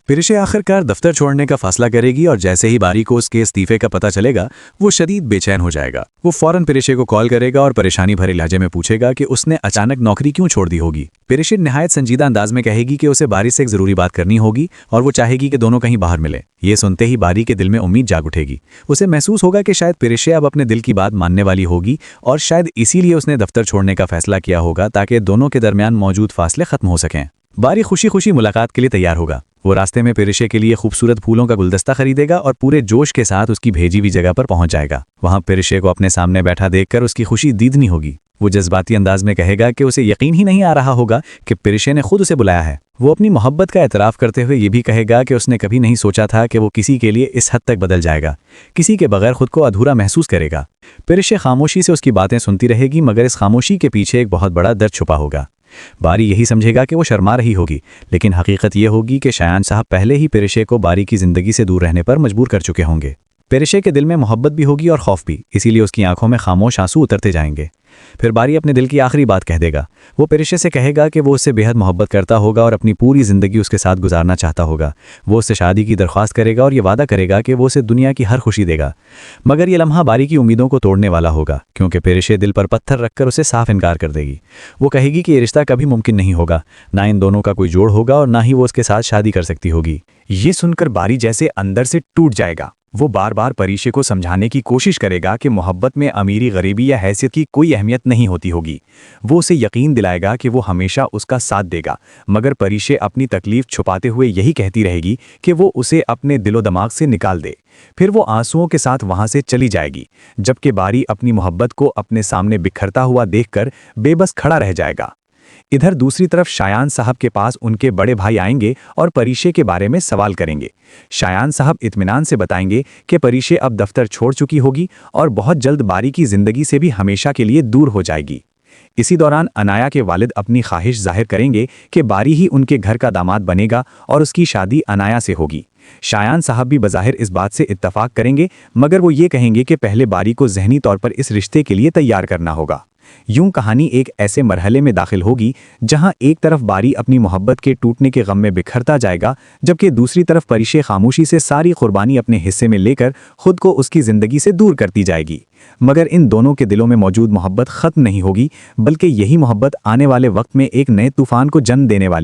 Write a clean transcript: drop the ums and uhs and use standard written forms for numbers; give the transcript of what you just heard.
पेरिशे आखिरकार दफ्तर छोड़ने का फैसला करेगी और जैसे ही बारी को उसके इस्तीफे का पता चलेगा वो शदीद बेचैन हो जाएगा। वो फौरन पेरिशे को कॉल करेगा और परेशानी भरे लहजे में पूछेगा कि उसने अचानक नौकरी क्यों छोड़ दी होगी। पेरिशे निहायत संजीदा अंदाज में कहेगी कि उसे बारी से एक जरूरी बात करनी होगी और वो चाहेगी कि दोनों कहीं बाहर मिले। ये सुनते ही बारी के दिल में उम्मीद जाग उठेगी। उसे महसूस होगा कि शायद पेरिशे अब अपने दिल की बात मानने वाली होगी और शायद इसीलिए उसने दफ्तर छोड़ने का फैसला किया होगा ताकि दोनों के दरमियान मौजूद फासले खत्म हो सकें। बारी खुशी खुशी मुलाकात के लिए तैयार होगा। वो रास्ते में पेरिशे के लिए खूबसूरत फूलों का गुलदस्ता खरीदेगा और पूरे जोश के साथ उसकी भेजी हुई जगह पर पहुंच जाएगा। वहां पेरिशे को अपने सामने बैठा देखकर उसकी खुशी दीदनी होगी। वो जज्बाती अंदाज में कहेगा कि उसे यकीन ही नहीं आ रहा होगा कि पेरिशे ने खुद उसे बुलाया है। वो अपनी मोहब्बत का एतराफ़ करते हुए ये भी कहेगा कि उसने कभी नहीं सोचा था कि वो किसी के लिए इस हद तक बदल जाएगा, किसी के बगैर खुद को अधूरा महसूस करेगा। पेरिशे खामोशी से उसकी बातें सुनती रहेगी, मगर इस खामोशी के पीछे एक बहुत बड़ा दर्द छुपा होगा। बारी यही समझेगा कि वो शर्मा रही होगी, लेकिन हकीकत ये होगी कि शायान साहब पहले ही पेरिशे को बारी की जिंदगी से दूर रहने पर मजबूर कर चुके होंगे। पेरिशे के दिल में मोहब्बत भी होगी और खौफ भी, इसीलिए उसकी आंखों में खामोश आंसू उतरते जाएंगे। फिर बारी अपने दिल की आखिरी बात कह देगा। वो पेरिशे से कहेगा कि वो उससे बेहद मोहब्बत करता होगा और अपनी पूरी ज़िंदगी उसके साथ गुजारना चाहता होगा। वो उससे शादी की दरख्वास्त करेगा और ये वादा करेगा कि वो उसे दुनिया की हर खुशी देगा। मगर ये लम्हा बारी की उम्मीदों को तोड़ने वाला होगा, क्योंकि पेरिशे दिल पर पत्थर रखकर उसे साफ इनकार कर देगी। वो कहेगी कि ये रिश्ता कभी मुमकिन नहीं होगा, ना इन दोनों का कोई जोड़ होगा और ना ही वो उसके साथ शादी कर सकती होगी। ये सुनकर बारी जैसे अंदर से टूट जाएगा। वो बार बार पेरिशे को समझाने की कोशिश करेगा कि मोहब्बत में अमीरी, गरीबी या हैसियत की कोई अहमियत नहीं होती होगी। वो उसे यकीन दिलाएगा कि वो हमेशा उसका साथ देगा, मगर पेरिशे अपनी तकलीफ छुपाते हुए यही कहती रहेगी कि वो उसे अपने दिलो दिमाग से निकाल दे। फिर वो आंसुओं के साथ वहां से चली जाएगी, जबकि बारी अपनी मोहब्बत को अपने सामने बिखरता हुआ देखकर बेबस खड़ा रह जाएगा। इधर दूसरी तरफ शायान साहब के पास उनके बड़े भाई आएंगे और पेरिशे के बारे में सवाल करेंगे। शायान साहब इत्मीनान से बताएंगे कि पेरिशे अब दफ्तर छोड़ चुकी होगी और बहुत जल्द बारी की जिंदगी से भी हमेशा के लिए दूर हो जाएगी। इसी दौरान अनाया के वालिद अपनी ख्वाहिश जाहिर करेंगे कि बारी ही उनके घर का दामाद बनेगा और उसकी शादी अनाया से होगी। शायान साहब भी बज़ाहिर इस बात से इत्तफाक करेंगे, मगर वो ये कहेंगे कि पहले बारी को ज़हनी तौर पर इस रिश्ते के लिए तैयार करना होगा। यूं कहानी एक ऐसे मरहले में दाखिल होगी जहां एक तरफ बारी अपनी मोहब्बत के टूटने के गम में बिखरता जाएगा, जबकि दूसरी तरफ पेरिशे खामोशी से सारी कुर्बानी अपने हिस्से में लेकर खुद को उसकी ज़िंदगी से दूर करती जाएगी। मगर इन दोनों के दिलों में मौजूद मोहब्बत ख़त्म नहीं होगी, बल्कि यही मोहब्बत आने वाले वक्त में एक नए तूफ़ान को जन्म देने वाली